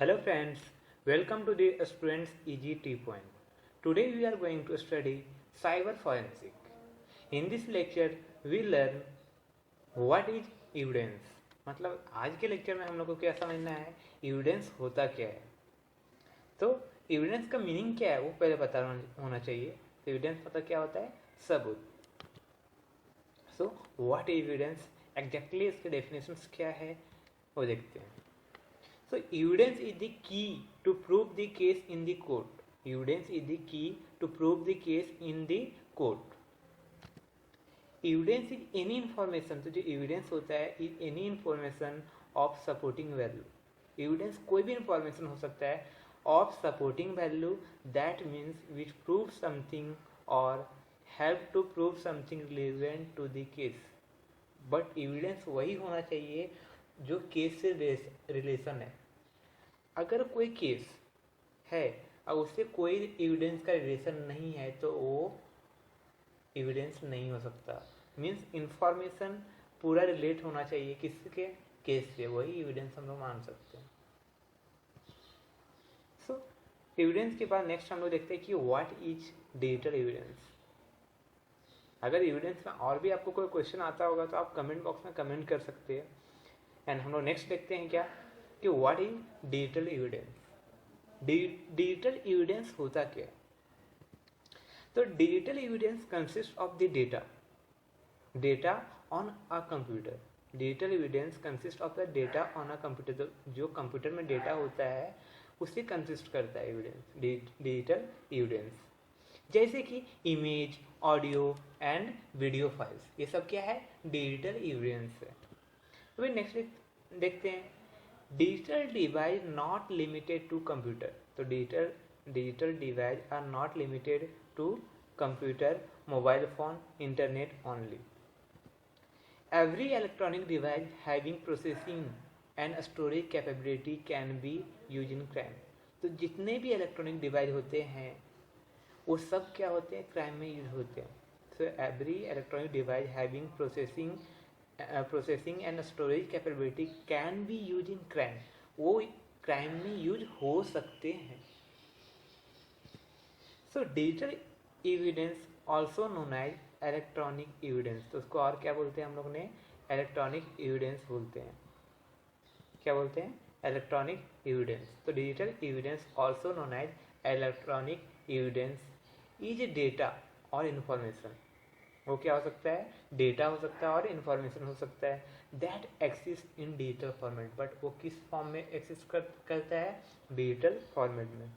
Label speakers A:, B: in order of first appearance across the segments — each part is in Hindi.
A: Hello friends, welcome to the Students Easy Tea Point. Today we are going to study cyber forensic. In this lecture we learn what is evidence. मतलब आज के लेक्चर में हम लोग को क्या समझना है, एविडेंस होता क्या है. तो एविडेंस का मीनिंग क्या है वो पहले पता होना चाहिए. एविडेंस मतलब क्या होता है, सबूत. सो व्हाट एविडेंस एग्जैक्टली, इसके डेफिनेशंस क्या है वो देखते हैं. So evidence is the key to prove the case in the court. Evidence is the key to prove the case in the court. Evidence is any information. तो जो evidence होता है is any information of supporting value. Evidence कोई भी information हो सकता है of supporting value, that means which proves something or help to prove something relevant to the case. But evidence वही होना चाहिए जो केस से रिलेशन है. अगर कोई केस है और उससे कोई एविडेंस का रिलेशन नहीं है तो वो एविडेंस नहीं हो सकता. मीन्स इंफॉर्मेशन पूरा रिलेट होना चाहिए किसके, केस से, वही एविडेंस हम लोग मान सकते हैं. सो एविडेंस के बाद नेक्स्ट हम लोग देखते हैं कि व्हाट इज डिजिटल एविडेंस. अगर एविडेंस में और भी आपको कोई क्वेश्चन आता होगा तो आप कमेंट बॉक्स में कमेंट कर सकते हैं. एंड हम लोग नेक्स्ट देखते हैं क्या कि what is digital evidence. Digital evidence होता क्या है. तो digital evidence consist of the data on a computer. Digital evidence consist of the data on a computer. जो कंप्यूटर में डेटा होता है उसे कंसिस्ट करता है एविडेंस, डिजिटल एविडेंस. जैसे कि image, audio and video files, ये सब क्या है, डिजिटल एविडेंस है. तो नेक्स्ट देखते हैं digital device not limited to computer. तो digital device are not limited to computer, mobile phone, internet only. Every electronic device having processing and storage capability can be use in crime. तो जितने भी इलेक्ट्रॉनिक डिवाइस होते हैं वो सब क्या होते हैं, क्राइम में यूज होते हैं. So every electronic device having processing and storage capability can be use in crime. वो क्राइम में यूज हो सकते हैं. So digital evidence also known as electronic evidence. तो उसको और क्या बोलते हैं हम लोग ने, इलेक्ट्रॉनिक एविडेंस बोलते हैं. क्या बोलते हैं, इलेक्ट्रॉनिक एविडेंस. तो digital evidence also known as electronic evidence is data और इंफॉर्मेशन. वो क्या हो सकता है, डेटा हो सकता है और इंफॉर्मेशन हो सकता है. That exist in digital format. But वो किस फॉर्म में एक्सिस्ट करता है, डिजिटल फॉर्मेट में.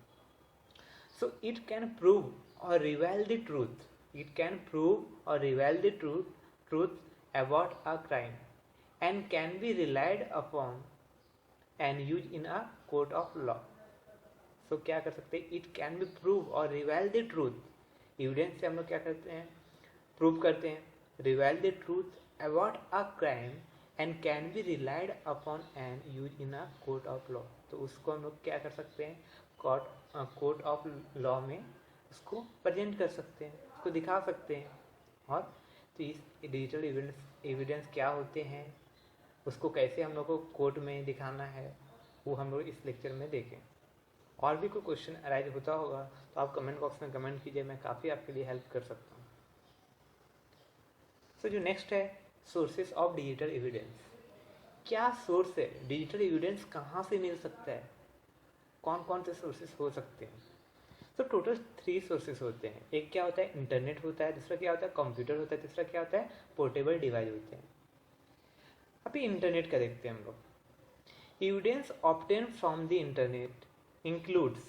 A: So it can prove or reveal the truth. It can prove or reveal the truth about a crime and can be relied upon and use in a court of law. So क्या कर सकते हैं, it can be prove or reveal the truth. Evidence से हम लोग क्या करते हैं, प्रूव करते हैं. Reveal the truth about a crime and can be relied upon and use in a court of law. तो उसको हम लोग क्या कर सकते हैं, कोर्ट ऑफ लॉ में उसको प्रेजेंट कर सकते हैं, उसको दिखा सकते हैं. और तो इस डिजिटल एविडेंस क्या होते हैं, उसको कैसे हम लोग को कोर्ट में दिखाना है, वो हम लोग इस लेक्चर में देखें. और भी कोई क्वेश्चन अराइज होता होगा तो आप कमेंट बॉक्स में कमेंट कीजिए, मैं काफ़ी आपके लिए हेल्प कर सकता हूँ. तो जो नेक्स्ट है, सोर्सेस ऑफ डिजिटल एविडेंस. क्या सोर्स है, डिजिटल एविडेंस कहाँ से मिल सकता है, कौन कौन से सोर्सेस हो सकते हैं. तो टोटल 3 सोर्सेस होते हैं. एक क्या होता है, इंटरनेट होता है. दूसरा क्या होता है, कंप्यूटर होता है. तीसरा क्या होता है, पोर्टेबल डिवाइस होते हैं. अभी इंटरनेट का देखते हैं हम लोग. Evidence obtain from the internet includes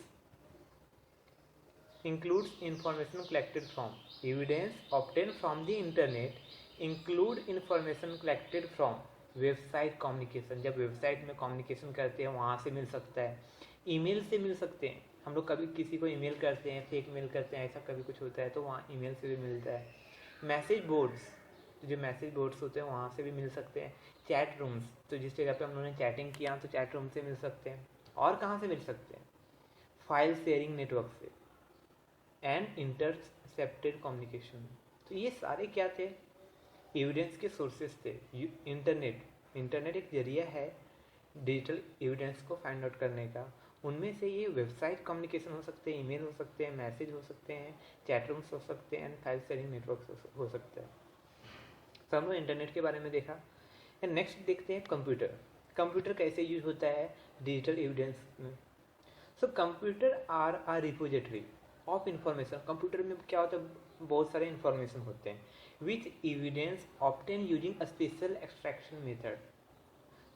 A: information collected from. Evidence obtained from the internet include information collected from website communication. जब वेबसाइट में कम्युनिकेशन करते हैं वहाँ से मिल सकता है. ईमेल से मिल सकते हैं. हम लोग कभी किसी को ईमेल करते हैं, फेक मेल करते हैं, ऐसा कभी कुछ होता है तो वहाँ ईमेल से भी मिलता है. मैसेज बोर्ड्स, जो मैसेज बोर्ड्स होते हैं वहाँ से भी मिल सकते हैं. चैट रूम्स, तो जिस जगह पे हम लोगों ने चैटिंग किया तो चैट रूम से मिल सकते हैं. और कहाँ से मिल सकते हैं, फाइल शेयरिंग नेटवर्क से. And intercepted communication. तो ये सारे क्या थे, एविडेंस के सोर्सेस थे. इंटरनेट एक जरिया है डिजिटल एविडेंस को फाइंड आउट करने का। उनमें से ये वेबसाइट कम्युनिकेशन हो सकते हैं, ईमेल हो सकते हैं, मैसेज हो सकते हैं, चैट रूम्स हो सकते हैं एंड फाइल शेयरिंग नेटवर्क हो सकते हैं। तो हम लोग इंटरनेट के बारे में देखा। एंड नेक्स्ट देखते हैं कंप्यूटर। कंप्यूटर कैसे यूज होता है डिजिटल एविडेंस में। So computer are a repository of information. Computer में क्या होता है, बहुत सारे इंफॉर्मेशन होते हैं which evidence obtain using a special extraction method.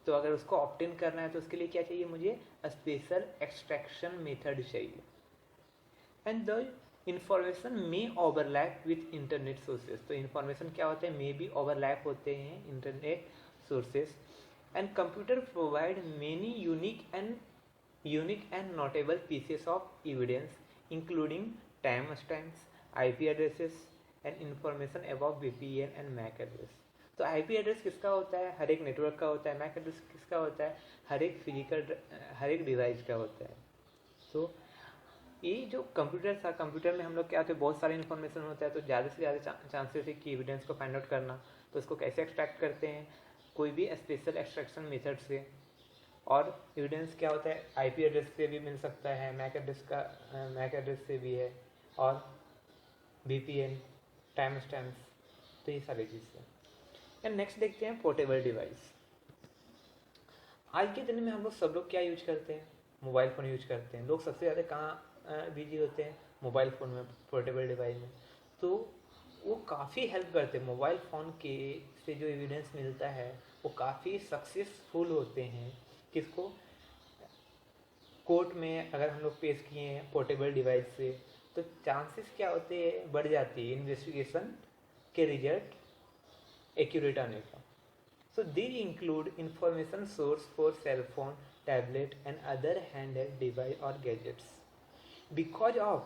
A: तो अगर उसको ऑब्टेन करना है तो उसके लिए क्या चाहिए, मुझे स्पेशल एक्सट्रैक्शन मेथड चाहिए। And the information may overlap with internet sources. तो इंफॉर्मेशन क्या होते हैं, मे बी ओवरलैप होते हैं internet sources. And computer provide many unique and notable pieces of evidence including time stamps, IP addresses and information about VPN and MAC address. तो IP एड्रेस किसका होता है, हर एक नेटवर्क का होता है। मैक एड्रेस किसका होता है, हर एक डिवाइस का होता है। तो ये जो कंप्यूटर था, कंप्यूटर में हम लोग क्या होते हैं, बहुत सारे इन्फॉर्मेशन होता है, तो ज़्यादा से ज़्यादा चांसेस है कि एविडेंस को फाइंड आउट करना। तो इसको कैसे एक्सट्रैक्ट करते हैं, कोई भी स्पेशल एक्सट्रैक्शन मेथड से। और एविडेंस क्या होता है, IP एड्रेस से भी मिल सकता है, मैक एड्रेस से भी है, और VPN, टाइम स्टैम्प्स, तो ये सारी चीज़ें। एंड नेक्स्ट देखते हैं पोर्टेबल डिवाइस। आज के दिन में हम लोग सब लोग क्या यूज करते हैं, मोबाइल फ़ोन यूज करते हैं। लोग सबसे ज़्यादा कहाँ बिजी होते हैं, मोबाइल फ़ोन में, पोर्टेबल डिवाइस में। तो वो काफ़ी हेल्प करते हैं। मोबाइल फ़ोन के से जो एविडेंस मिलता है वो काफ़ी सक्सेसफुल होते हैं। किसको, कोर्ट में अगर हम लोग पेश किए हैं पोर्टेबल डिवाइस से, तो चांसेस क्या होते हैं, बढ़ जाती है इन्वेस्टिगेशन के रिजल्ट एक्यूरेट आने का। So these include information source for cell phone, tablet and other handheld device or gadgets. Because of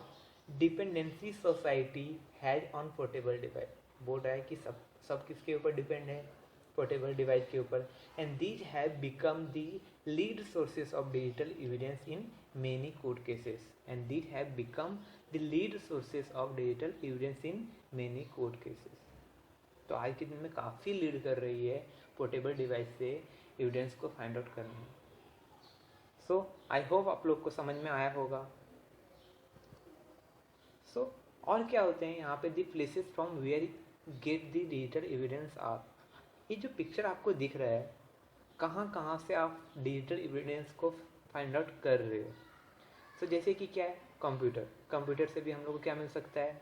A: dependency society has on portable device. बोल रहा है कि सब किसके ऊपर डिपेंड है, पोर्टेबल डिवाइस के ऊपर। And these have become the lead sources of digital evidence in many court cases. And these have become the lead sources of digital evidence in many court cases. तो आज के दिन में काफ़ी लीड कर रही है पोर्टेबल डिवाइस से एविडेंस को फाइंड आउट करने में। सो आई होप आप लोग को समझ में आया होगा। सो और क्या होते हैं यहाँ पे, the places from where get the digital evidence are. ये जो पिक्चर आपको दिख रहा है, कहाँ कहाँ से आप डिजिटल एविडेंस को फाइंड आउट कर रहे हो। सो जैसे कि क्या है, कंप्यूटर से भी हम लोग को क्या मिल सकता है,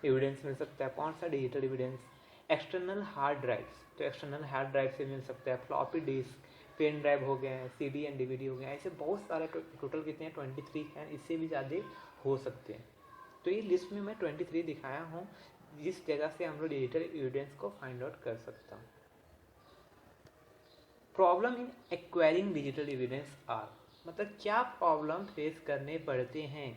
A: एविडेंस मिल सकता है। कौन सा, digital evidence. External hard drives, तो एक्सटर्नल हार्ड ड्राइव से मिल सकता है। फ्लॉपी डिस्क, पेन ड्राइव हो गए हैं, CD एंड DVD हो गए हैं। ऐसे बहुत सारे, टोटल कितने हैं, 23 हैं, इससे भी ज़्यादा हो सकते हैं। तो ये लिस्ट में मैं 23 दिखाया हूँ जिस जगह से हम लोग डिजिटल एविडेंस को फाइंड आउट कर सकता हूँ। Problem in acquiring digital evidence are, मतलब क्या प्रॉब्लम फेस करने पड़ते हैं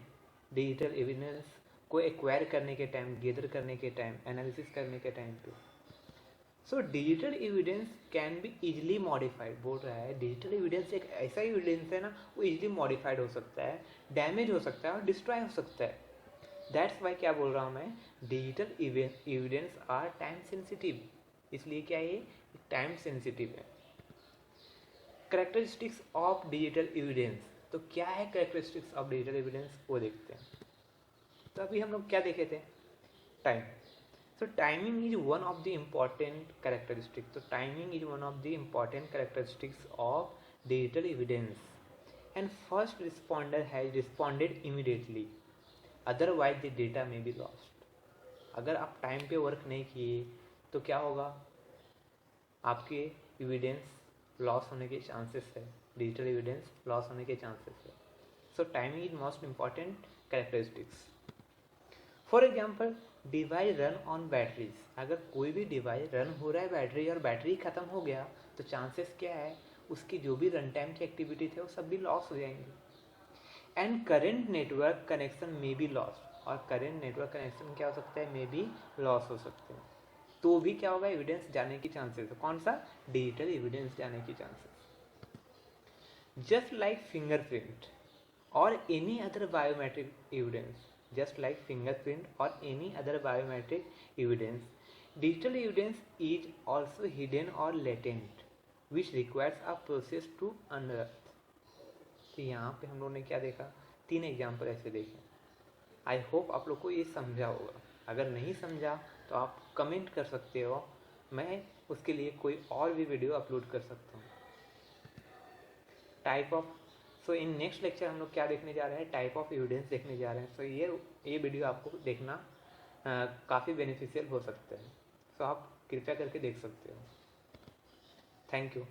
A: डिजिटल एविडेंस को एक्वायर करने के टाइम, गैदर करने के टाइम, एनालिसिस करने के टाइम पे। सो digital evidence can be easily modified. बोल रहा है डिजिटल एविडेंस एक ऐसा एविडेंस है ना, वो इजिली मॉडिफाइड हो सकता है, डैमेज हो सकता है और डिस्ट्रॉय हो सकता है। दैट्स वाई क्या बोल रहा हूँ मैं, digital evidence are time sensitive. इसलिए क्या ये टाइम सेंसिटिव है। कैरेक्टरिस्टिक्स ऑफ डिजिटल एविडेंस, तो क्या है कैरेक्टरिस्टिक्स ऑफ डिजिटल एविडेंस, वो देखते हैं। तो अभी हम लोग क्या देखे थे, time. So timing is one of the important characteristic. तो timing is one of the important characteristics of digital evidence. And first responder has responded immediately, otherwise the data may be lost. अगर आप टाइम पे वर्क नहीं किए तो क्या होगा, आपके एविडेंस लॉस होने के चांसेस है, डिजिटल एविडेंस लॉस होने के चांसेस है। So timing is most important characteristics. For example, device run on batteries. अगर कोई भी डिवाइस रन हो रहा है बैटरी और बैटरी ख़त्म हो गया तो चांसेस क्या है, उसकी जो भी रन टाइम की एक्टिविटी थे वो सब भी लॉस हो जाएंगे। एंड करेंट नेटवर्क कनेक्शन में बी लॉस्ट, और करेंट नेटवर्क कनेक्शन क्या हो सकता है, में बी लॉस हो सकते हैं। तो भी क्या होगा, एविडेंस जाने की चांसेस है। कौन सा, डिजिटल एविडेंस जाने की चांसेस। जस्ट लाइक फिंगरप्रिंट और any other biometric evidence, just like fingerprint or any other biometric evidence, digital evidence is also hidden or latent. Which requires a process to unearth. तो यहाँ पे हम लोगों ने क्या देखा, 3 एग्जाम्पल ऐसे देखे। आई होप आप लोग को ये समझा होगा। अगर नहीं समझा तो आप कमेंट कर सकते हो, मैं उसके लिए कोई और भी वीडियो अपलोड कर सकता हूँ। Type of, so in next lecture हम लोग क्या देखने जा रहे हैं, टाइप ऑफ एविडेंस देखने जा रहे हैं। सो ये वीडियो आपको देखना काफ़ी बेनिफिशियल हो सकता है। सो आप कृपया करके देख सकते हो। Thank you.